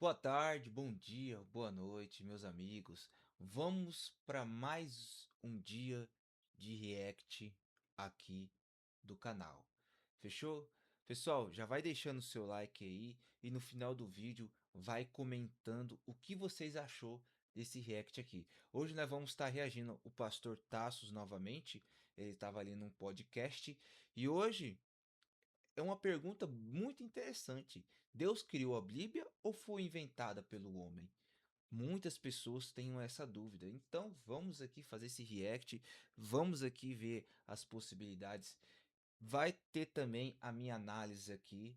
Boa tarde, bom dia, boa noite, meus amigos. Vamos para mais um dia de react aqui do canal. Fechou? Pessoal, já vai deixando o seu like aí e no final do vídeo vai comentando o que vocês achou desse react aqui. Hoje nós vamos estar reagindo o pastor Tassos novamente. Ele estava ali num podcast e hoje é uma pergunta muito interessante. Deus criou a Bíblia ou foi inventada pelo homem? Muitas pessoas têm essa dúvida. Então, vamos aqui fazer esse react, vamos aqui ver as possibilidades. Vai ter também a minha análise aqui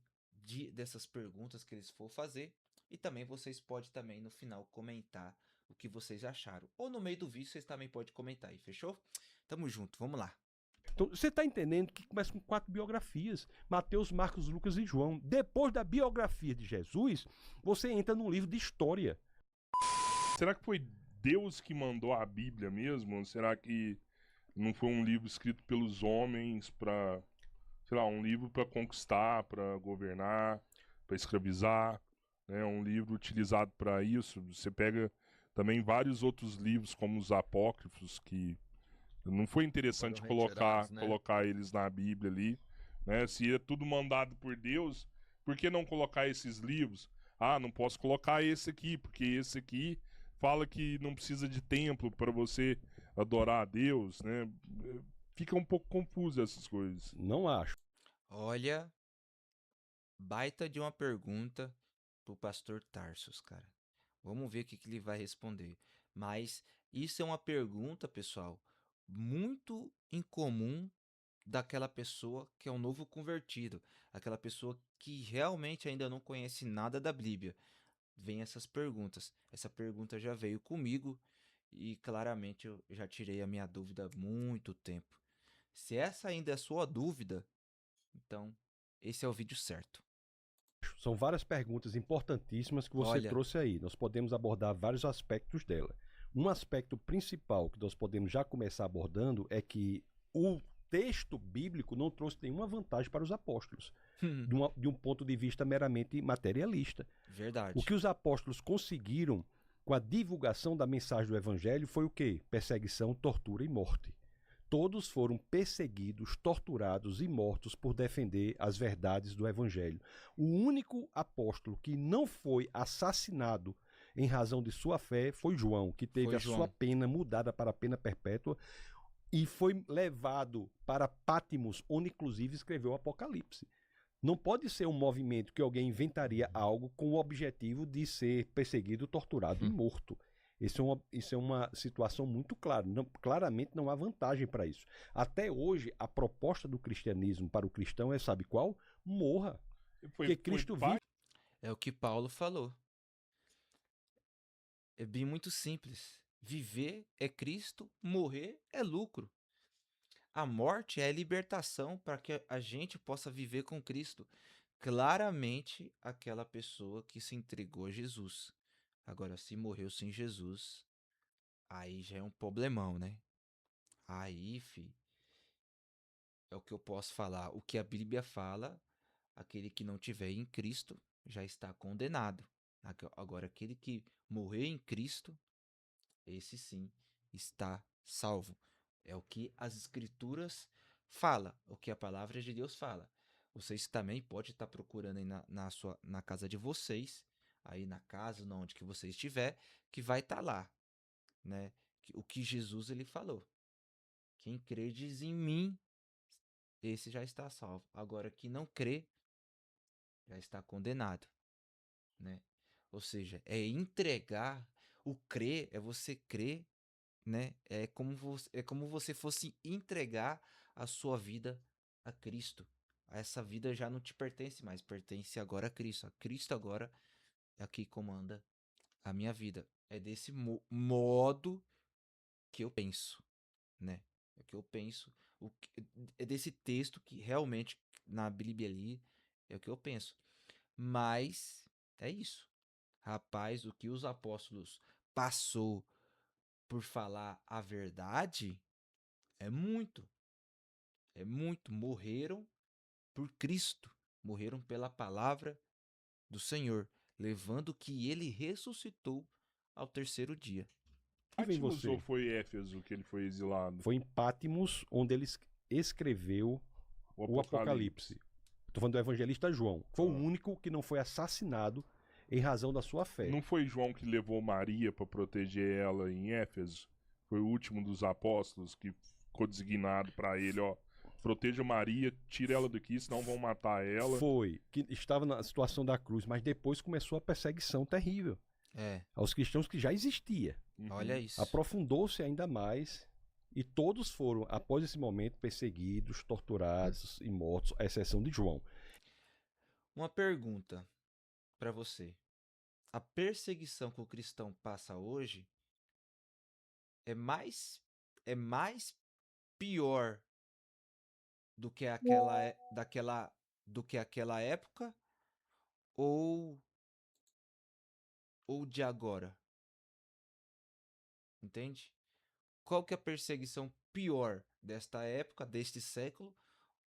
dessas perguntas que eles for fazer. E também vocês podem também no final comentar o que vocês acharam. Ou no meio do vídeo vocês também podem comentar aí, fechou? Tamo junto, vamos lá. Então, você está entendendo que começa com 4 biografias: Mateus, Marcos, Lucas e João. Depois da biografia de Jesus, você entra num livro de história. Será que foi Deus que mandou a Bíblia mesmo? Ou será que não foi um livro escrito pelos homens para, sei lá, um livro para conquistar, para governar, para escravizar, né? Um livro utilizado para isso. Você pega também vários outros livros como os apócrifos que não foi Foram interessante colocar retirados, né? colocar eles na Bíblia ali, né? Se é tudo mandado por Deus, por que não colocar esses livros? Ah, não posso colocar esse aqui, porque esse aqui fala que não precisa de templo para você adorar a Deus, né? Fica um pouco confuso essas coisas. Não acho. Olha, baita de uma pergunta pro pastor Tarsus, cara. Vamos ver o que ele vai responder. Mas isso é uma pergunta, pessoal, muito incomum daquela pessoa que é um novo convertido, aquela pessoa que realmente ainda não conhece nada da Bíblia. Vem essas perguntas. Essa pergunta já veio comigo e claramente eu já tirei a minha dúvida há muito tempo. Se essa ainda é a sua dúvida, então esse é o vídeo certo. São várias perguntas importantíssimas que você Olha, trouxe aí. Nós podemos abordar vários aspectos dela. Um aspecto principal que nós podemos já começar abordando é que o texto bíblico não trouxe nenhuma vantagem para os apóstolos, de um ponto de vista meramente materialista. O verdade. que os apóstolos conseguiram com a divulgação da mensagem do evangelho foi o quê? Perseguição, tortura e morte. Todos foram perseguidos, torturados e mortos por defender as verdades do evangelho. O único apóstolo que não foi assassinado em razão de sua fé foi João, que teve Foi a sua João. pena mudada para a pena perpétua e foi levado para Patmos, onde inclusive escreveu o Apocalipse. Não pode ser um movimento que alguém inventaria algo com o objetivo de ser perseguido, torturado e morto. Isso é uma situação muito clara. Não, claramente não há vantagem para isso. Até hoje, a proposta do cristianismo para o cristão é, sabe qual? Morra. Foi, Porque foi Cristo vive. pai. É o que Paulo falou. É bem muito simples. Viver é Cristo, morrer é lucro. A morte é a libertação para que a gente possa viver com Cristo. Claramente, aquela pessoa que se entregou a Jesus. Agora, se morreu sem Jesus, aí já é um problemão, né? Aí, fi, é o que eu posso falar. O que a Bíblia fala, aquele que não tiver em Cristo já está condenado. Agora, aquele que morrer em Cristo, esse sim está salvo. É o que as escrituras fala, o que a palavra de Deus fala. Vocês também podem estar procurando aí na casa de vocês, aí na casa, onde que você estiver, que vai estar lá, né? O que Jesus ele falou. Quem credes em mim, esse já está salvo. Agora, quem não crê, já está condenado, né? Ou seja, é entregar. O crer é você crer, né? É como você fosse entregar a sua vida a Cristo. Essa vida já não te pertence mais, pertence agora a Cristo. A Cristo agora é que comanda a minha vida. É desse modo que eu penso, né? É que eu penso. É desse texto que realmente na Bíblia ali é o que eu penso. Mas é isso. Rapaz, o que os apóstolos passou por falar a verdade é muito, é muito. Morreram por Cristo, morreram pela palavra do Senhor. levando que ele ressuscitou ao terceiro dia. E vem Patmos você. ou foi Éfeso que ele foi exilado? Foi em Patmos onde ele escreveu o Apocalipse. Estou falando do evangelista João. Foi o único que não foi assassinado em razão da sua fé. Não foi João que levou Maria para proteger ela em Éfeso? Foi o último dos apóstolos que ficou designado para ele, ó. Proteja Maria, tira ela daqui, senão vão matar ela. Foi, que estava na situação da cruz, mas depois começou a perseguição terrível aos cristãos que já existia. Olha isso. Aprofundou-se ainda mais e todos foram, após esse momento, perseguidos, torturados e mortos, à exceção de João. Uma pergunta para você. A perseguição que o cristão passa hoje é mais pior do que aquela época ou de agora? Entende? Qual que é a perseguição pior desta época, deste século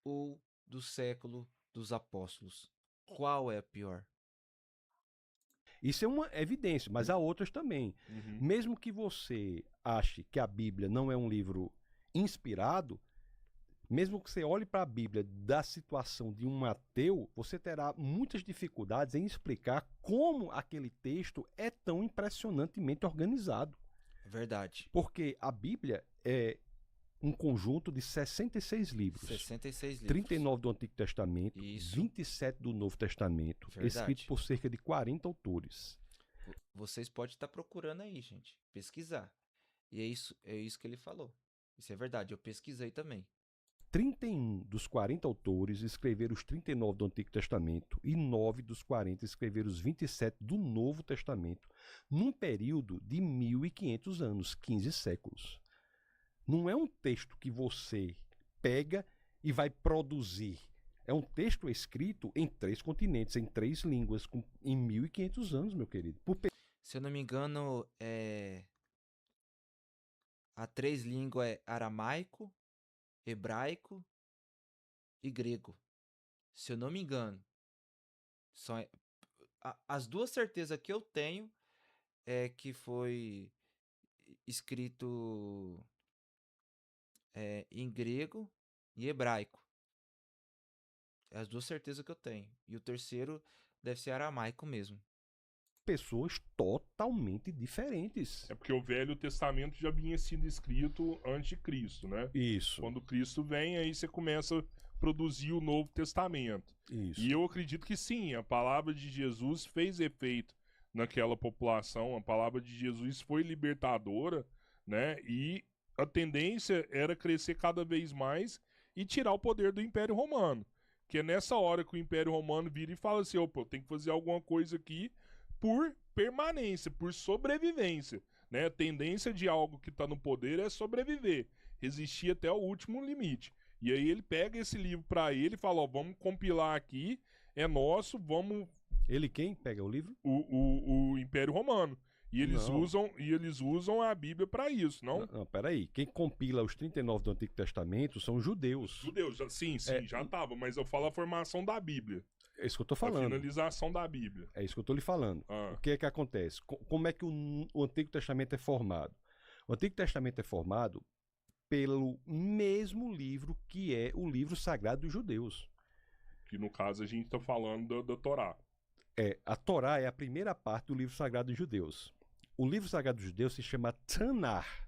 ou do século dos apóstolos? Qual é a pior? Isso é uma evidência, mas há outras também. Mesmo que você ache que a Bíblia não é um livro inspirado, mesmo que você olhe para a Bíblia da situação de um ateu, você terá muitas dificuldades em explicar como aquele texto é tão impressionantemente organizado. Verdade. Porque a Bíblia é um conjunto de 66 livros. 66 livros. 39 do Antigo Testamento, Isso. 27 do Novo Testamento, Verdade. escrito por cerca de 40 autores. Vocês podem estar procurando aí, gente. Pesquisar. E é isso que ele falou. Isso é verdade, eu pesquisei também. 31 dos 40 autores escreveram os 39 do Antigo Testamento e 9 dos 40 escreveram os 27 do Novo Testamento, num período de 1.500 anos, 15 séculos. Não é um texto que você pega e vai produzir. É um texto escrito em 3 continentes, em 3 línguas, em 1.500 anos, meu querido. Se eu não me engano, a 3 línguas é aramaico, hebraico e grego. Se eu não me engano. As 2 certezas que eu tenho é que foi escrito em grego e hebraico. É as 2 certezas que eu tenho. E o terceiro deve ser aramaico mesmo. Pessoas totalmente diferentes. É porque o Velho Testamento já vinha sido escrito antes de Cristo, né? Isso. Quando Cristo vem, aí você começa a produzir o Novo Testamento. Isso. E eu acredito que sim, a palavra de Jesus fez efeito naquela população, a palavra de Jesus foi libertadora, né? E a tendência era crescer cada vez mais e tirar o poder do Império Romano. Que é nessa hora que o Império Romano vira e fala assim, opa, eu tenho que fazer alguma coisa aqui por permanência, por sobrevivência, né? A tendência de algo que está no poder é sobreviver, resistir até o último limite. E aí ele pega esse livro para ele e fala, ó, vamos compilar aqui, é nosso, vamos... Ele quem pega o livro? O Império Romano. E eles usam a Bíblia para isso, não? Não, peraí. Quem compila os 39 do Antigo Testamento são judeus. Judeus, sim, já estava, mas eu falo a formação da Bíblia. É isso que eu tô A falando. finalização da Bíblia. É isso que eu tô lhe falando. O que é que acontece? Como é que o Antigo Testamento é formado? O Antigo Testamento é formado pelo mesmo livro que é o livro sagrado dos judeus. Que no caso a gente tá falando da Torá. A Torá é a primeira parte do livro sagrado dos judeus. O livro sagrado dos judeus se chama Tanar.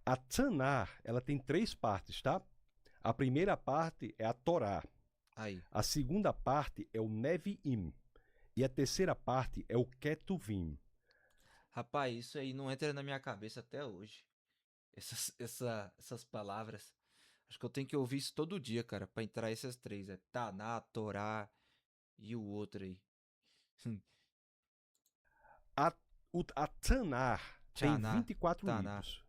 A Tanar, ela tem 3 partes, tá? A primeira parte é a Torá. Aí. A segunda parte é o Neviim. E a terceira parte é o Ketuvim. Rapaz, isso aí não entra na minha cabeça até hoje. Essas palavras. Acho que eu tenho que ouvir isso todo dia, cara, pra entrar essas 3. É Taná, Torá e o outro aí. A Tanar tem 24 livros,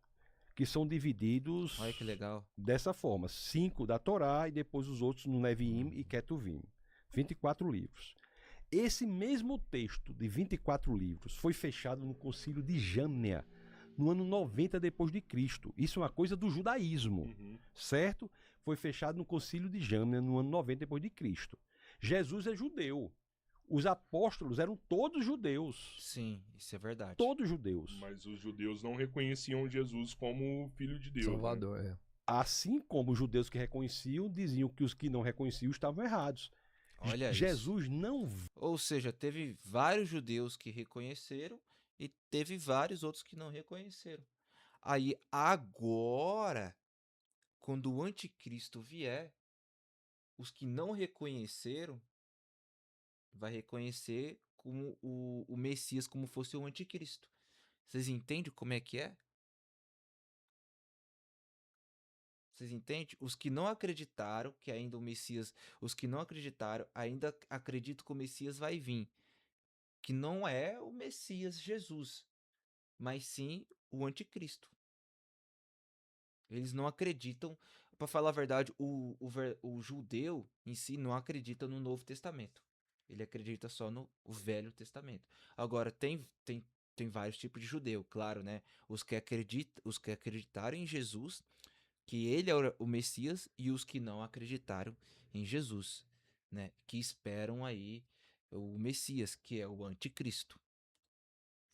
que são divididos Olha que legal. dessa forma. 5 da Torá e depois os outros no Neviim e Ketuvim. 24 livros. Esse mesmo texto de 24 livros foi fechado no Concílio de Jâmnia, no ano 90 depois de Cristo. Isso é uma coisa do judaísmo, certo? Foi fechado no Concílio de Jâmnia no ano 90 depois de Cristo. Jesus é judeu. Os apóstolos eram todos judeus. Sim, isso é verdade. Todos judeus. Mas os judeus não reconheciam Jesus como filho de Deus. Né? Salvador, é. Assim como os judeus que reconheciam diziam que os que não reconheciam estavam errados. Olha isso. Jesus não Ou seja, teve vários judeus que reconheceram e teve vários outros que não reconheceram. Aí agora, quando o anticristo vier, os que não reconheceram vai reconhecer como o Messias como fosse o anticristo. Vocês entendem como é que é? Vocês entendem? Os que não acreditaram que ainda o Messias, os que não acreditaram ainda acreditam que o Messias vai vir, que não é o Messias Jesus, mas sim o anticristo. Eles não acreditam, para falar a verdade, o judeu em si não acredita no Novo Testamento. Ele acredita só no Velho Testamento. Agora, tem vários tipos de judeu, claro, né? Os que acreditaram em Jesus, que ele é o Messias, e os que não acreditaram em Jesus, né? Que esperam aí o Messias, que é o anticristo.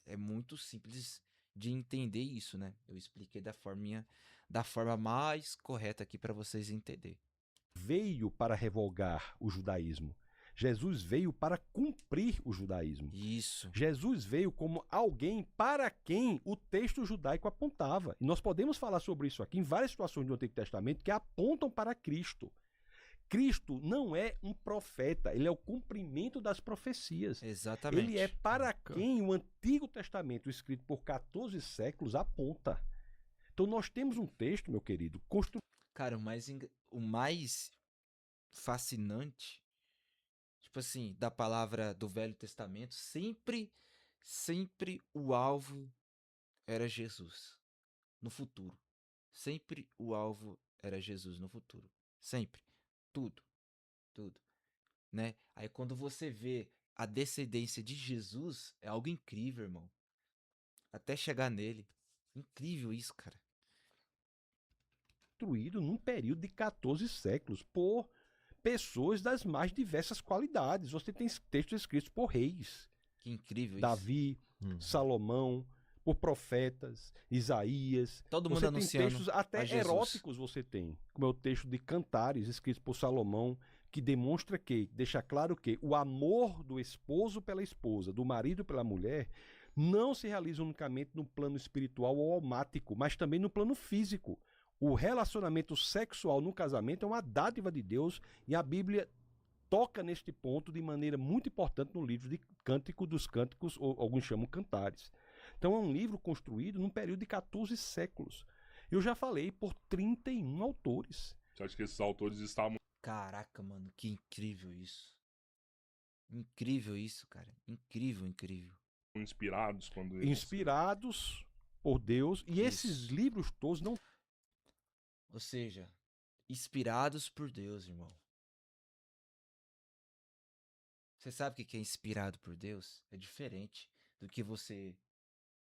É muito simples de entender isso, né? Eu expliquei da forma mais correta aqui para vocês entenderem. veio para revogar o judaísmo. Jesus veio para cumprir o judaísmo. Isso. Jesus veio como alguém para quem o texto judaico apontava. E nós podemos falar sobre isso aqui em várias situações do Antigo Testamento que apontam para Cristo. Cristo não é um profeta, ele é o cumprimento das profecias. Exatamente. Ele é para quem o Antigo Testamento, escrito por 14 séculos, aponta. Então nós temos um texto, meu querido, construído. Cara, o mais fascinante, tipo assim, da palavra do Velho Testamento, sempre o alvo era Jesus no futuro. Sempre o alvo era Jesus no futuro. Sempre. Tudo. Né? Aí quando você vê a descendência de Jesus, é algo incrível, irmão. Até chegar nele. Incrível isso, cara. Construído num período de 14 séculos por pessoas das mais diversas qualidades. Você tem textos escritos por reis, Que incrível isso. Davi, Salomão, por profetas, Isaías. Todo mundo você tem anunciando textos até a Jesus. eróticos, você tem, como é o texto de Cantares, escrito por Salomão, que demonstra que, deixa claro que o amor do esposo pela esposa, do marido pela mulher, não se realiza unicamente no plano espiritual ou almático, mas também no plano físico. O relacionamento sexual no casamento é uma dádiva de Deus e a Bíblia toca neste ponto de maneira muito importante no livro de Cântico dos Cânticos, ou alguns chamam Cantares. Então é um livro construído num período de 14 séculos. Eu já falei por 31 autores. Você acha que esses autores estavam Caraca, mano, que incrível isso. Incrível isso, cara. Incrível. inspirados quando eles... Inspirados por Deus. E esses livros todos não... Ou seja, inspirados por Deus, irmão. Você sabe o que é inspirado por Deus? É diferente do que você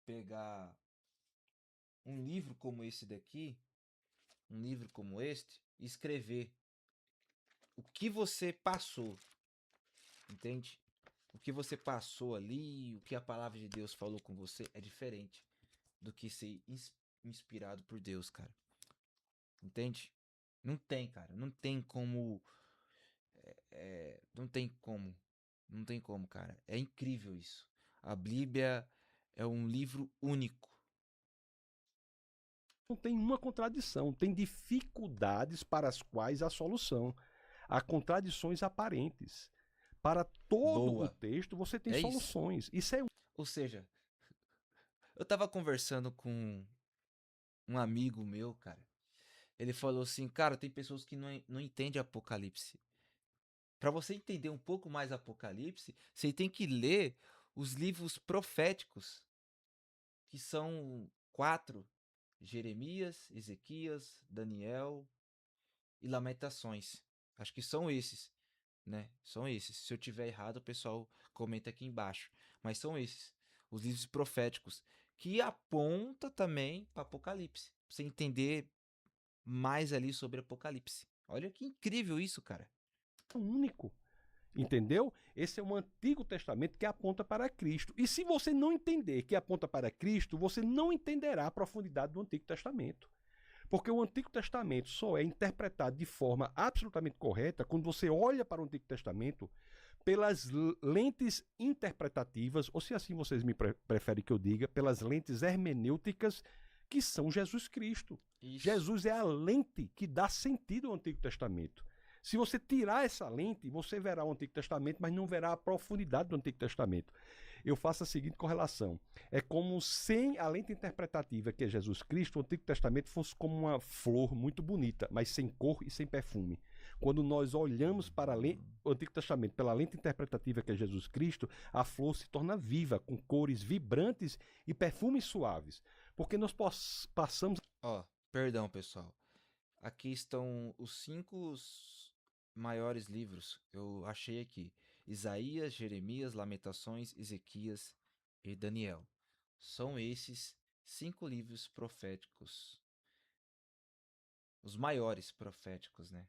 pegar um livro como esse daqui, um livro como este, e escrever o que você passou, entende? O que você passou ali, o que a palavra de Deus falou com você é diferente do que ser inspirado por Deus, cara. Entende? Não tem, cara. Não tem como. Não tem como. Não tem como, cara. É incrível isso. A Bíblia é um livro único. Não tem uma contradição. Tem dificuldades para as quais há solução. Há contradições aparentes. Para todo o texto você tem soluções. Isso é... Ou seja, eu tava conversando com um amigo meu, cara. Ele falou assim, cara, tem pessoas que não entendem Apocalipse. Para você entender um pouco mais Apocalipse, você tem que ler os livros proféticos, que são 4: Jeremias, Ezequias, Daniel e Lamentações. Acho que são esses, né? São esses. Se eu tiver errado, o pessoal comenta aqui embaixo. Mas são esses, os livros proféticos, que aponta também para Apocalipse. Pra você entender mais ali sobre Apocalipse. Olha que incrível isso, cara. único. Entendeu? Esse é um Antigo Testamento que aponta para Cristo. E se você não entender que aponta para Cristo, você não entenderá a profundidade do Antigo Testamento. Porque o Antigo Testamento só é interpretado de forma absolutamente correta quando você olha para o Antigo Testamento pelas lentes interpretativas, ou se assim vocês me preferem que eu diga, pelas lentes hermenêuticas que são Jesus Cristo. Isso. Jesus é a lente que dá sentido ao Antigo Testamento. Se você tirar essa lente, você verá o Antigo Testamento, mas não verá a profundidade do Antigo Testamento. Eu faço a seguinte correlação. É como sem a lente interpretativa, que é Jesus Cristo, o Antigo Testamento fosse como uma flor muito bonita, mas sem cor e sem perfume. Quando nós olhamos para o Antigo Testamento pela lente interpretativa, que é Jesus Cristo, a flor se torna viva, com cores vibrantes e perfumes suaves. Porque nós passamos... Perdão, pessoal. Aqui estão os 5 maiores livros. Eu achei aqui: Isaías, Jeremias, Lamentações, Ezequias e Daniel. São esses 5 livros proféticos. Os maiores proféticos, né?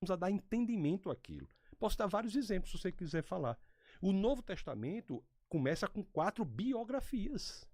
a dar entendimento àquilo. Posso dar vários exemplos se você quiser falar. O Novo Testamento começa com 4 biografias.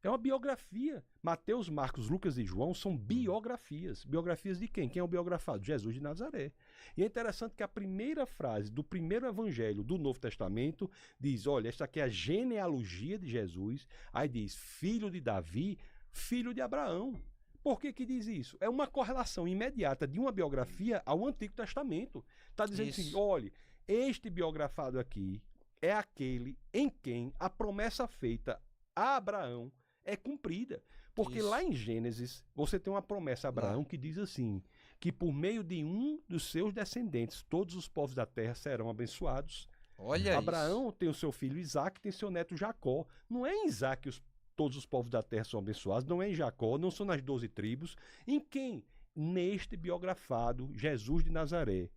É uma biografia. Mateus, Marcos, Lucas e João são biografias. Biografias de quem? Quem é o biografado? Jesus de Nazaré. E é interessante que a primeira frase do primeiro evangelho do Novo Testamento diz, olha, esta aqui é a genealogia de Jesus. Aí diz, filho de Davi, filho de Abraão. Por que que diz isso? É uma correlação imediata de uma biografia ao Antigo Testamento. Está dizendo assim, olha, este biografado aqui é aquele em quem a promessa feita a Abraão é cumprida. Porque lá em Gênesis, você tem uma promessa a Abraão que diz assim, que por meio de um dos seus descendentes, todos os povos da terra serão abençoados. Olha Abraão isso. tem o seu filho Isaac, tem seu neto Jacó. Não é em Isaac que todos os povos da terra são abençoados, não é em Jacó, não são nas 12 tribos. Em quem? Neste biografado, Jesus de Nazaré,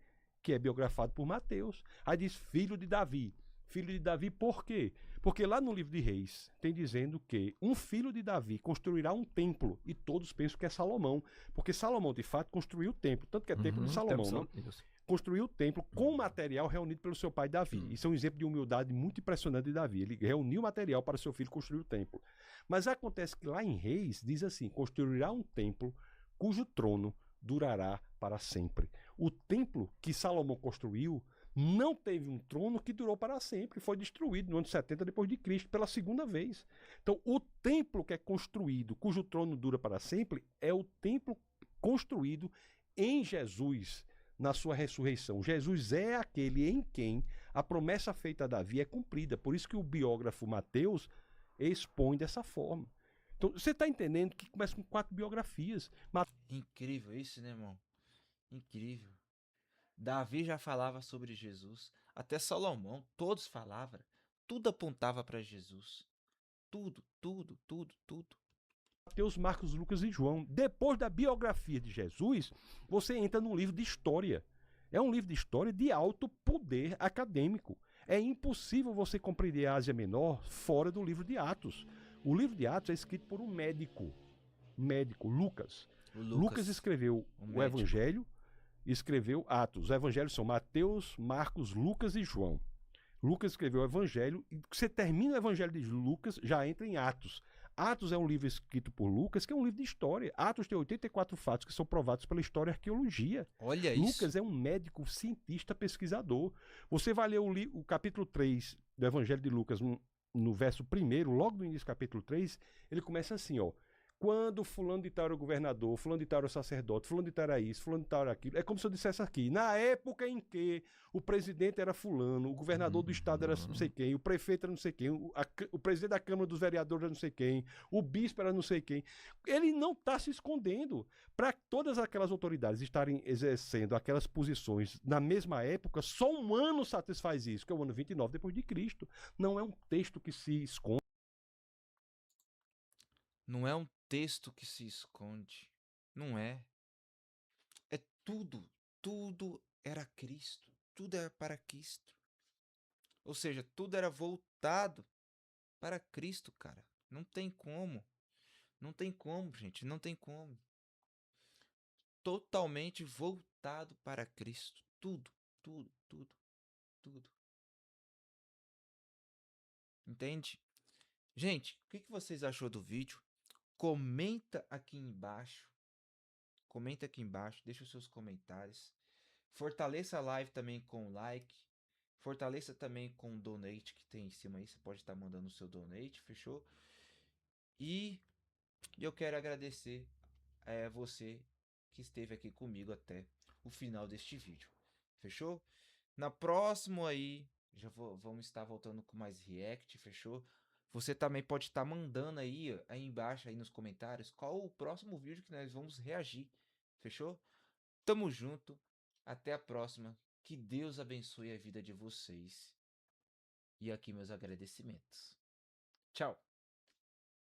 que é biografado por Mateus. Aí diz filho de Davi. Filho de Davi por quê? Porque lá no livro de Reis tem dizendo que um filho de Davi construirá um templo, e todos pensam que é Salomão, porque Salomão de fato construiu o templo, tanto que é templo de Salomão, não? Construiu o templo com material reunido pelo seu pai Davi. Isso é um exemplo de humildade muito impressionante de Davi. Ele reuniu material para seu filho construir o templo. Mas acontece que lá em Reis diz assim, construirá um templo cujo trono durará para sempre. O templo que Salomão construiu não teve um trono que durou para sempre, foi destruído no ano 70 depois de Cristo pela segunda vez. Então, o templo que é construído, cujo trono dura para sempre, é o templo construído em Jesus, na sua ressurreição. Jesus é aquele em quem a promessa feita a Davi é cumprida. Por isso que o biógrafo Mateus expõe dessa forma. Então, você está entendendo que começa com 4 biografias. Incrível isso, né, irmão? Incrível. Davi já falava sobre Jesus, até Salomão, todos falavam, tudo apontava para Jesus. Tudo. Mateus, Marcos, Lucas e João. Depois da biografia de Jesus, você entra num livro de história. É um livro de história de alto poder acadêmico. É impossível você compreender a Ásia Menor fora do livro de Atos. O livro de Atos é escrito por um médico, Lucas. Lucas escreveu o Evangelho, escreveu Atos. Os evangelhos são Mateus, Marcos, Lucas e João. Lucas escreveu o Evangelho, e você termina o Evangelho de Lucas, já entra em Atos. Atos é um livro escrito por Lucas, que é um livro de história. Atos tem 84 fatos que são provados pela história e arqueologia. Olha Lucas isso. é um médico, cientista, pesquisador. Você vai ler o capítulo 3 do Evangelho de Lucas, no verso 1, logo no início do capítulo 3, ele começa assim, ó. Quando fulano de tal era o governador, fulano de tal era o sacerdote, fulano de tal era isso, fulano de tal era aquilo. É como se eu dissesse aqui, na época em que o presidente era fulano, o governador do estado era não sei quem, o prefeito era não sei quem, o presidente da Câmara dos Vereadores era não sei quem, o bispo era não sei quem. Ele não está se escondendo. Para todas aquelas autoridades estarem exercendo aquelas posições na mesma época, só um ano satisfaz isso, que é o ano 29 depois de Cristo. Não é um texto que se esconde. Não é um texto que se esconde. Não é. É tudo. Tudo era Cristo. Tudo era para Cristo. Ou seja, tudo era voltado para Cristo, cara. Não tem como. Não tem como, gente. Não tem como. Totalmente voltado para Cristo. Tudo. tudo, tudo, tudo. Entende? Gente, o que que vocês achou do vídeo? Comenta aqui embaixo. Comenta aqui embaixo, deixa os seus comentários. Fortaleça a live também com o like. Fortaleça também com o donate que tem em cima aí. Você pode estar mandando o seu donate, fechou? E eu quero agradecer a você que esteve aqui comigo até o final deste vídeo. Fechou? Na próxima aí, vamos estar voltando com mais react, fechou? Você também pode estar mandando aí embaixo aí nos comentários qual o próximo vídeo que nós vamos reagir. Fechou? Tamo junto. Até a próxima. Que Deus abençoe a vida de vocês. E aqui meus agradecimentos. Tchau.